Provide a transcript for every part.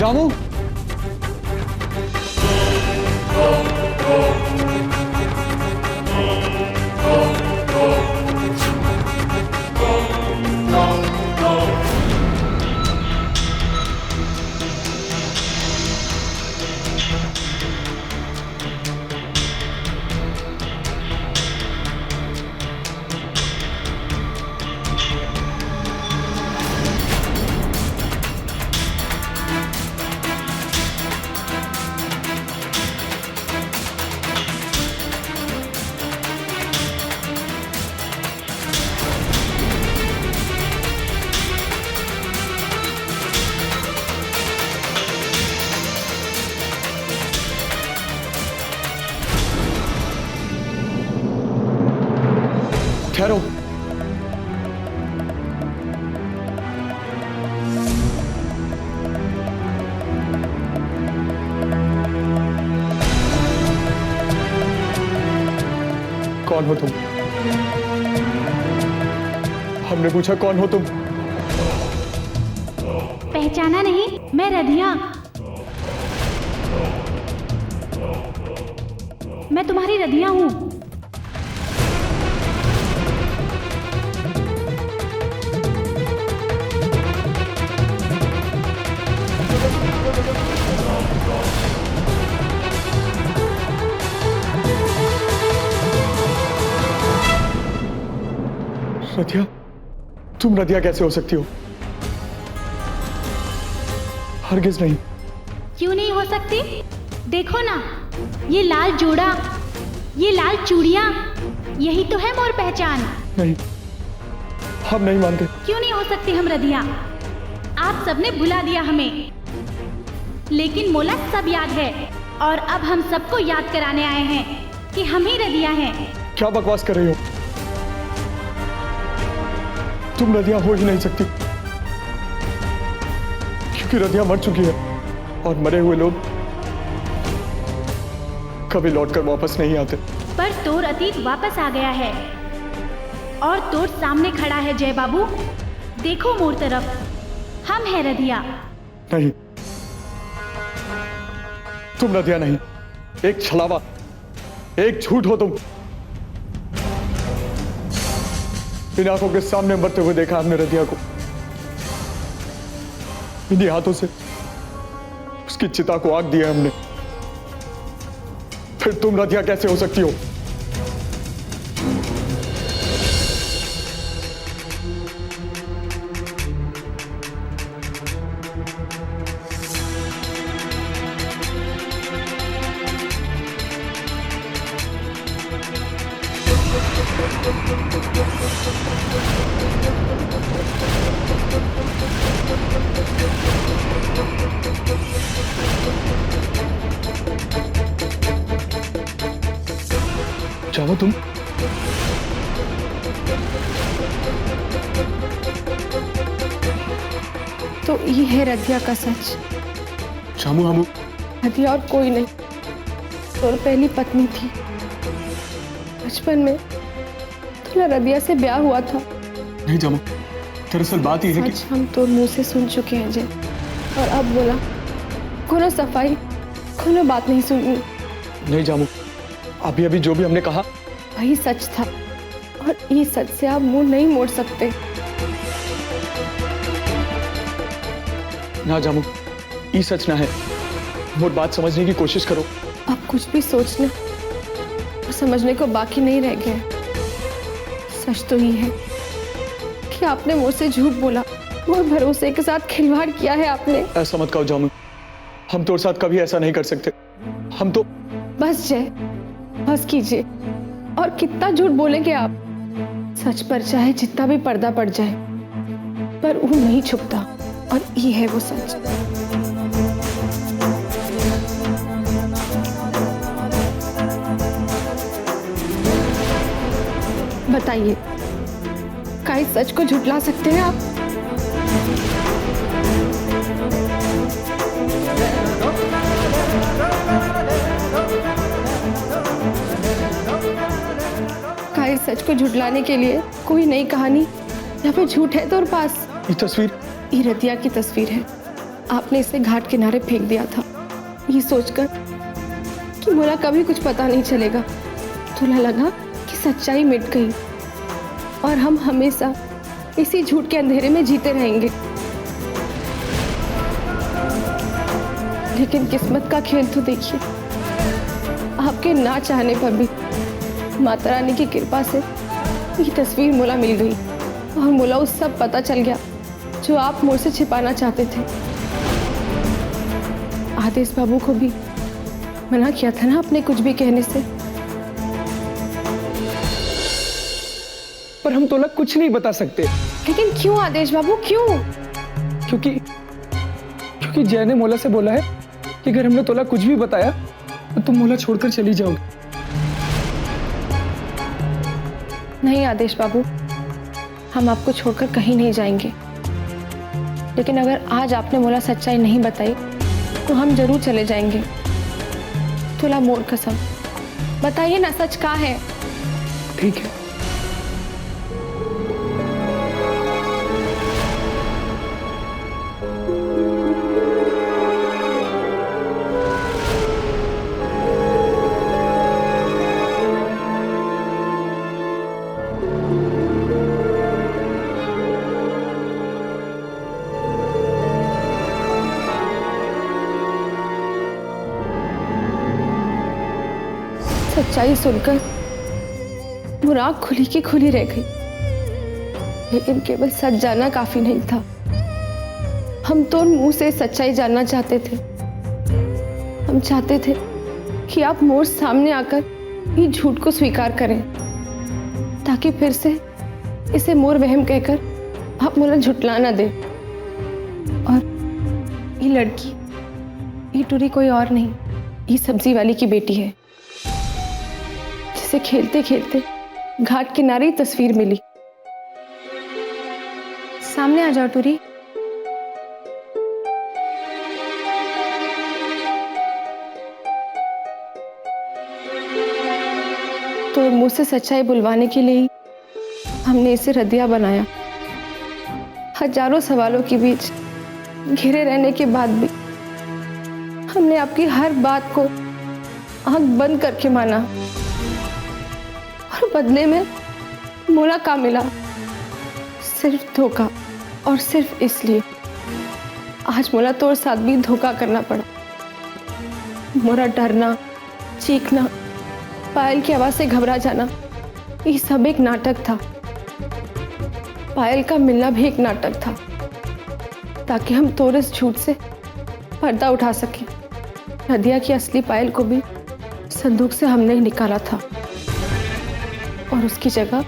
जामू, ठहरो। कौन हो तुम? हमने पूछा कौन हो तुम? पहचाना नहीं? मैं रधिया। मैं तुम्हारी रधिया हूँ। रधिया, तुम रधिया कैसे हो सकती हो? हरगिज नहीं। क्यों नहीं हो सकती? देखो ना, ये लाल जोड़ा, ये लाल चूड़ियां, यही तो है मोर पहचान। नहीं, हम नहीं मानते। क्यों नहीं हो सकती हम रधिया? आप सबने भुला दिया हमें, लेकिन मोला सब याद है और अब हम सबको याद कराने आए हैं कि हम ही रधिया हैं। क्या बकवास कर रही हो? तुम रधिया हो ही नहीं सकती, क्योंकि रधिया मर चुकी है और मरे हुए लोग कभी लौटकर वापस नहीं आते। पर तोर अतीत वापस आ गया है और तोर सामने खड़ा है जय बाबू। देखो मोर तरफ, हम है रधिया। नहीं, तुम रधिया नहीं, एक छलावा, एक झूठ हो तुम। इन आंखों के सामने मरते हुए देखा हमने रधिया को, इन्हीं हाथों से उसकी चिता को आग दिया हमने। फिर तुम रधिया कैसे हो सकती हो? जाओ तुम। तो ये है रधिया का सच। जामू, हम रधिया और कोई नहीं, तोर पहली पत्नी थी। बचपन में तुला रधिया से ब्याह हुआ था। नहीं जामू, दरअसल बात यह है कि सच हम तोर मुंह से सुन चुके हैं जय, और अब बोला कोनो सफाई, कोनो बात नहीं सुननी। नहीं जामू, अभी अभी जो भी हमने कहा वही सच था और ये सच से आप मुंह नहीं मोड़ सकते। ना जामू, ये सच ना है। मोर बात समझने की कोशिश करो। अब कुछ भी सोचने और समझने को बाकी नहीं रह गया। सच तो ये है कि आपने मुझसे झूठ बोला और भरोसे के साथ खिलवाड़ किया है आपने। ऐसा मत कहो जामू, हम तो साथ कभी ऐसा नहीं कर सकते। हम तो बस जय, बस कीजिए। और कितना झूठ बोलेंगे आप? सच पर चाहे जितना भी पर्दा पड़ जाए, पर वो नहीं छुपता, और ये है वो सच। बताइए, क्या इस सच को झुठला सकते हैं आप? क्या इस सच को झुठलाने के लिए कोई नई कहानी या फिर झूठ है तोर पास? ये तस्वीर, ये रतिया की तस्वीर है। आपने इसे घाट किनारे फेंक दिया था, ये सोचकर कि मोला कभी कुछ पता नहीं चलेगा। तुला लगा कि सच्चाई मिट गई और हम हमेशा इसी झूठ के अंधेरे में जीते रहेंगे। लेकिन किस्मत का खेल तो देखिए, आपके ना चाहने पर भी माता रानी की कृपा से ये तस्वीर मोला मिल गई और मोला उस सब पता चल गया जो आप मुझसे छिपाना चाहते थे। आदेश बाबू को भी मना किया था ना आपने कुछ भी कहने से। पर हम तोला कुछ नहीं बता सकते। लेकिन क्यों आदेश बाबू, क्यों? क्योंकि जय ने मोला से बोला है कि अगर हमने तोला कुछ भी बताया तो तुम मोला छोड़कर चली जाओगी। नहीं आदेश बाबू, हम आपको छोड़कर कहीं नहीं जाएंगे। लेकिन अगर आज आपने मोला सच्चाई नहीं बताई तो हम जरूर चले जाएंगे। तुला मोर कसम, बताइए ना सच क्या है। ठीक है। सच्चाई सुनकर वो आँख खुली की खुली रह गई। लेकिन केवल सच जानना काफी नहीं था, हम तो मुंह से सच्चाई जानना चाहते थे। हम चाहते थे कि आप मोर सामने आकर ये झूठ को स्वीकार करें, ताकि फिर से इसे मोर वहम कहकर आप मोला झुटला ना दे। और ये लड़की, ये टूरी कोई और नहीं, ये सब्जी वाली की बेटी है, जिसे खेलते खेलते घाट किनारे तस्वीर मिली। सामने आ जाओ टूरी। तो मुझसे सच्चाई बुलवाने के लिए हमने इसे रदिया बनाया। हजारों सवालों के बीच घिरे रहने के बाद भी हमने आपकी हर बात को आंख बंद करके माना। और बदले में मोला का मिला? सिर्फ धोखा। और सिर्फ इसलिए आज मोला तोर साथ भी धोखा करना पड़ा। मोरा डरना, चीखना, पायल की आवाज से घबरा जाना, ये सब एक नाटक था। पायल का मिलना भी एक नाटक था, ताकि हम तोर इस झूठ से पर्दा उठा सके। रदिया की असली पायल को भी संदूक से हमने ही निकाला था और उसकी जगह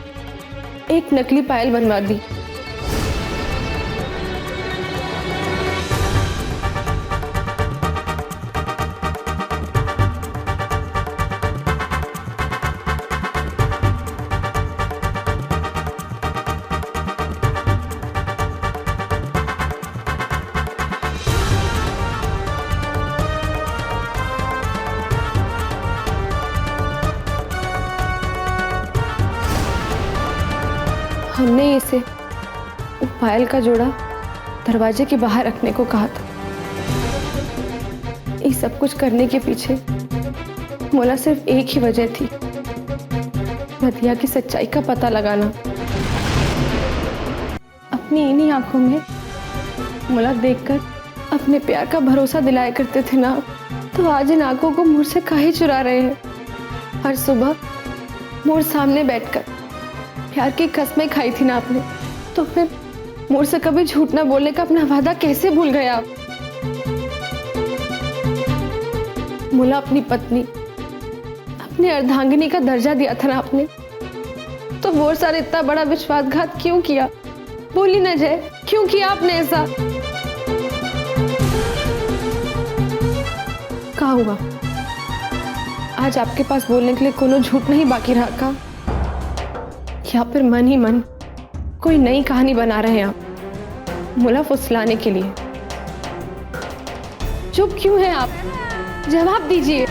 एक नकली पायल बनवा दी। हमने इसे पायल का जोड़ा दरवाजे के बाहर रखने को कहा था। ये सब कुछ करने के पीछे मोला सिर्फ एक ही वजह थी, रदिया की सच्चाई का पता लगाना। अपनी इन्हीं आंखों में मोला देखकर अपने प्यार का भरोसा दिलाया करते थे ना, तो आज इन आंखों को मुझसे काहे चुरा रहे हैं? हर सुबह मोर सामने बैठकर प्यार की कसमें खाई थी ना आपने, तो फिर मोर से कभी झूठ ना बोलने का अपना वादा कैसे भूल गए आप? मोला अपनी पत्नी, अपनी अर्धांगिनी का दर्जा दिया था ना आपने, तो वो सारे इतना बड़ा विश्वासघात क्यों किया? बोली ना जय, क्यों किया आपने ऐसा? क्या हुआ? आज आपके पास बोलने के लिए कोनो झूठ नहीं बाकी रहा का? या फिर मन ही मन कोई नई कहानी बना रहे हैं आप मोला फुसलाने के लिए? चुप क्यों हैं आप? जवाब दीजिए।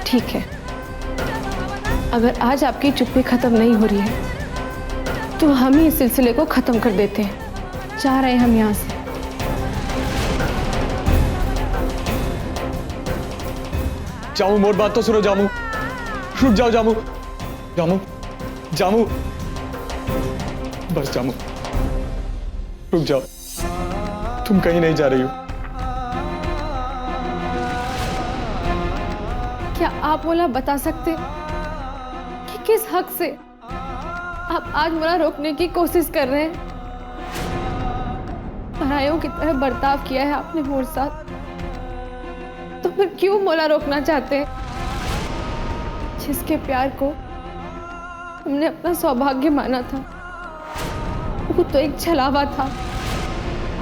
ठीक है, अगर आज आपकी चुप्पी खत्म नहीं हो रही है तो हम ही इस सिलसिले को खत्म कर देते हैं। जा रहे हैं हम यहाँ से। जामू, मोर बात तो सुनो जामू। रुक जाओ जामू। जामू, जामू, बस जामू, रुक जाओ। तुम कहीं नहीं जा रही हो। क्या आप मोला बता सकते कि किस हक से आप आज मोला रोकने की कोशिश कर रहे हैं? परायों की तरह बर्ताव किया है आपने मोर साथ, तो फिर क्यों मोला रोकना चाहते हैं? जिसके प्यार को हमने अपना सौभाग्य माना था, वो तो एक छलावा था,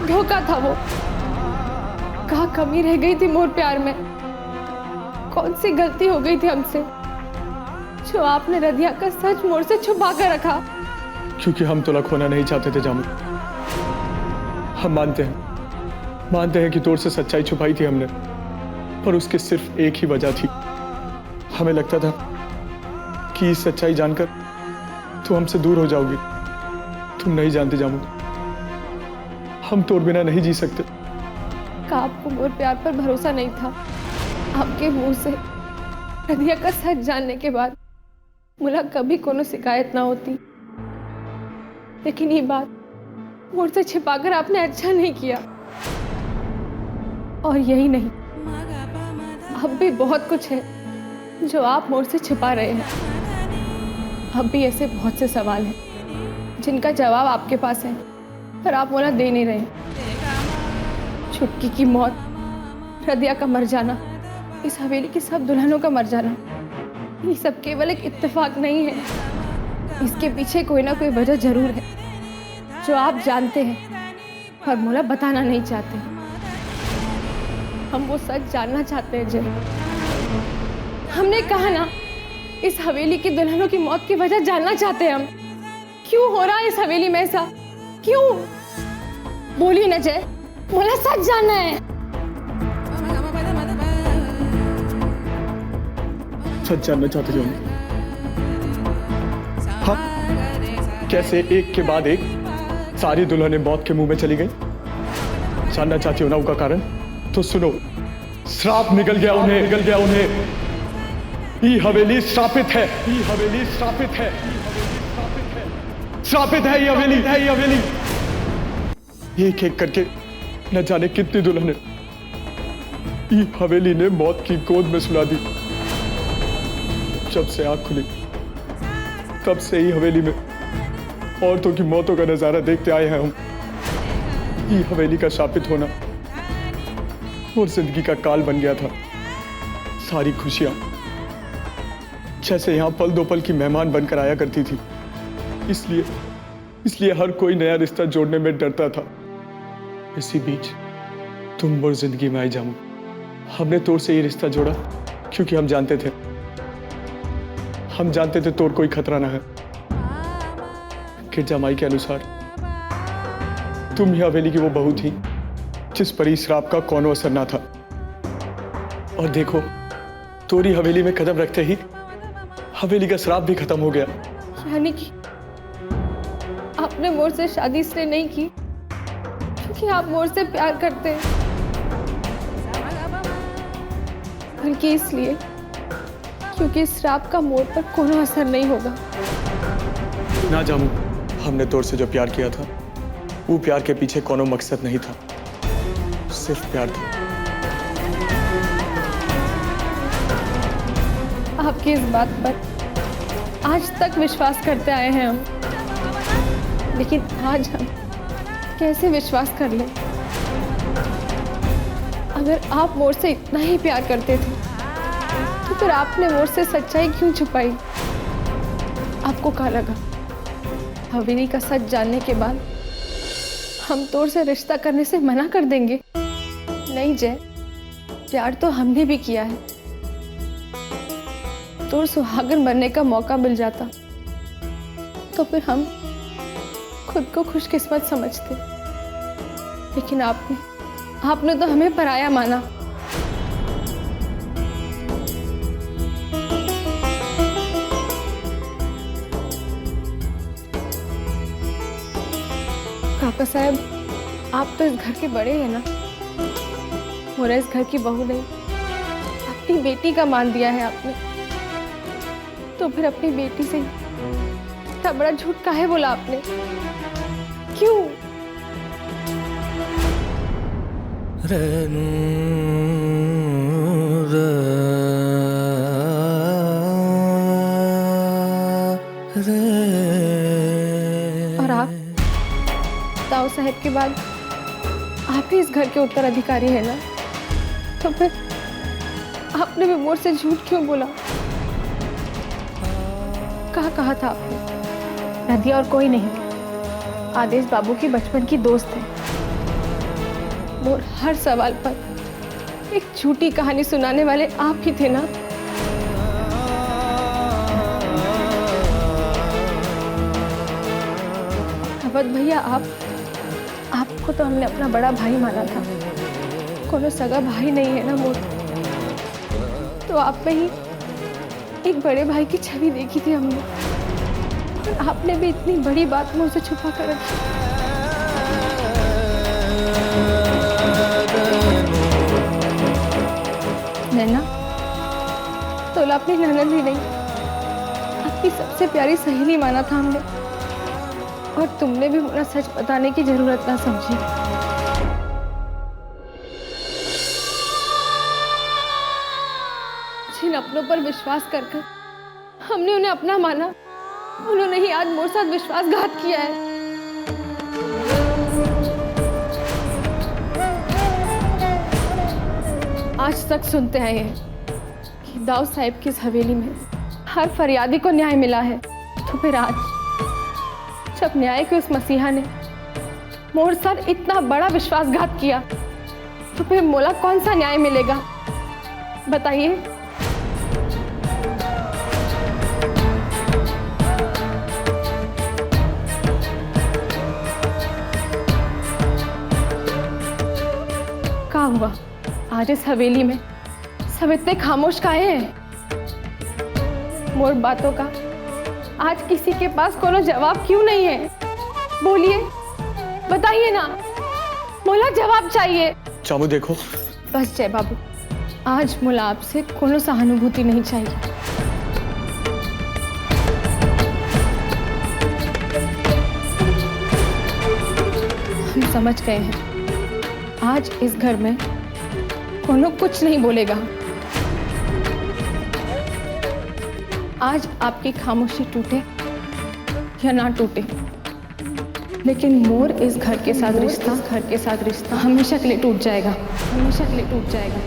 धोखा था। वो कहाँ कमी रह गई थी मोर प्यार में? कौन सी गलती हो गई थी हमसे जो आपने रदिया का सच मोर से छुपा कर रखा? क्योंकि हम तोला खोना नहीं चाहते थे जामू। हम मानते हैं कि तोर से सच्चाई छुपाई थी हमने, पर उसकी सिर्फ एक ही वजह थी। हमें लगता था कि इस सच्चाई जानकर तू हमसे दूर हो जाओगी। तुम नहीं जानती जामू, हम तोर बिना नहीं जी सकते। का आपको मोर प्यार पर भरोसा नहीं था? आपके मुंह से रदिया का सच जानने के बाद मुला कभी कोनो शिकायत ना होती, लेकिन ये बात मोर से छिपाकर आपने अच्छा नहीं किया। और यही नहीं, अब भी बहुत कुछ है जो आप मोर से छिपा रहे हैं। अब भी ऐसे बहुत से सवाल हैं जिनका जवाब आपके पास है, पर आप मोला दे नहीं रहे। छुटकी की मौत, रदिया का मर जाना, इस हवेली की सब दुल्हनों का मर जाना, ये सब केवल एक इत्तेफाक नहीं है। इसके पीछे कोई ना कोई वजह जरूर है जो आप जानते हैं पर मोला बताना नहीं चाहते। हम वो सच जानना चाहते हैं जरूर। हमने कहा ना, इस हवेली की दुल्हनों की मौत की वजह जानना चाहते हैं हम। क्यों हो रहा है इस हवेली में ऐसा? क्यों? बोलिए न जय, मोला सच जानना है। सच जानना चाहते हो? हाँ, कैसे एक के बाद एक सारी दुल्हनें मौत के मुंह में चली गई? जानना चाहती हो ना उसका कारण? तो सुनो, श्राप निकल गया उन्हें। ये हवेली श्रापित है। श्रापित है ये हवेली। एक एक करके न जाने कितनी दुल्हनें ये हवेली ने मौत की गोद में सुला दी। जब से आंख खुली तब से ही हवेली में औरतों की मौतों का नजारा देखते आए हैं हम। ये हवेली का शापित होना और जिंदगी का काल बन गया था। सारी खुशियां जैसे यहां पल दो पल की मेहमान बनकर आया करती थी, इसलिए हर कोई नया रिश्ता जोड़ने में डरता था। इसी बीच तुम मोर जिंदगी में आई जामू। हमने तोर से ये रिश्ता जोड़ा क्योंकि हम जानते थे तोर कोई खतरा ना है। गिरजा माई के अनुसार तुम ही हवेली की वो बहू थी जिस पर इस श्राप का कोनो असर ना था। और देखो, तोरी हवेली में कदम रखते ही हवेली का श्राप भी खत्म हो गया। यानी कि आपने मोर से शादी इसलिए नहीं की क्योंकि आप मोर से प्यार करते हैं, बल्कि इसलिए क्योंकि इस श्राप का मोर पर कोनो असर नहीं होगा। ना जामू, हमने तोर से जो प्यार किया था वो प्यार के पीछे कोनो मकसद नहीं था, सिर्फ प्यार था। आपकी इस बात पर आज तक विश्वास करते आए हैं हम, लेकिन आज हम कैसे विश्वास कर लें? अगर आप मोर से इतना ही प्यार करते थे तो फिर आपने मोर से सच्चाई क्यों छुपाई? आपको क्या लगा हवेली का सच जानने के बाद हम तोर से रिश्ता करने से मना कर देंगे? नहीं जय, प्यार तो हमने भी किया है। तोर सुहागन बनने का मौका मिल जाता तो फिर हम खुद को खुशकिस्मत समझते, लेकिन आपने तो हमें पराया माना। काका साहब, आप तो इस घर के बड़े हैं ना। मोरा इस घर की बहू नहीं, अपनी बेटी का मान दिया है आपने, तो फिर अपनी बेटी से इतना बड़ा झूठ काहे बोला आपने? क्यों? और आप ताऊ साहब के बाद आप ही इस घर के उत्तराधिकारी है ना, तो फिर आपने भी मोर से झूठ क्यों बोला? कहा था आपने? रदिया और कोई नहीं, आदेश बाबू की बचपन की दोस्त है। मोर हर सवाल पर एक झूठी कहानी सुनाने वाले आप ही थे ना। अवध भैया, आपको तो हमने अपना बड़ा भाई माना था, कोनो सगा भाई नहीं है ना मोर, तो आप में ही एक बड़े भाई की छवि देखी थी हमने, और आपने भी इतनी बड़ी बात मुझसे छुपा कर रखी। नैना, तोला अपनी ननद ही नहीं, अपनी सबसे प्यारी सहेली माना था हमने, और तुमने भी मुझे सच बताने की जरूरत ना समझी। जिन अपनों पर विश्वास कर हमने उन्हें अपना माना, उन्होंने ही आज मोर साथ विश्वासघात किया है। आज तक सुनते आए हैं कि दाऊ साहब की इस हवेली में हर फरियादी को न्याय मिला है, तो फिर आज जब न्याय के उस मसीहा ने मोर साथ इतना बड़ा विश्वासघात किया, तो फिर मोला कौन सा न्याय मिलेगा बताइए? क्या हुआ आज इस हवेली में सब इतने खामोश काहे हैं? मोर बातों का आज किसी के पास कोनो जवाब क्यों नहीं है? बोलिए, बताइए ना, मोला जवाब चाहिए। चामू देखो, बस जय बाबू, आज मोला आपसे कोनो सहानुभूति नहीं चाहिए। हम समझ गए हैं, आज इस घर में कोनो कुछ नहीं बोलेगा। आज आपकी खामोशी टूटे या ना टूटे, लेकिन मोर इस घर के साथ रिश्ता हमेशा के लिए टूट जाएगा, हमेशा के लिए टूट जाएगा।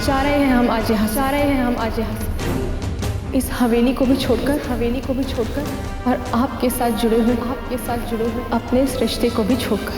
जा रहे हैं हम आज यहाँ से, इस हवेली को भी छोड़कर, और आपके साथ जुड़े हुए अपने इस रिश्ते को भी छोड़कर।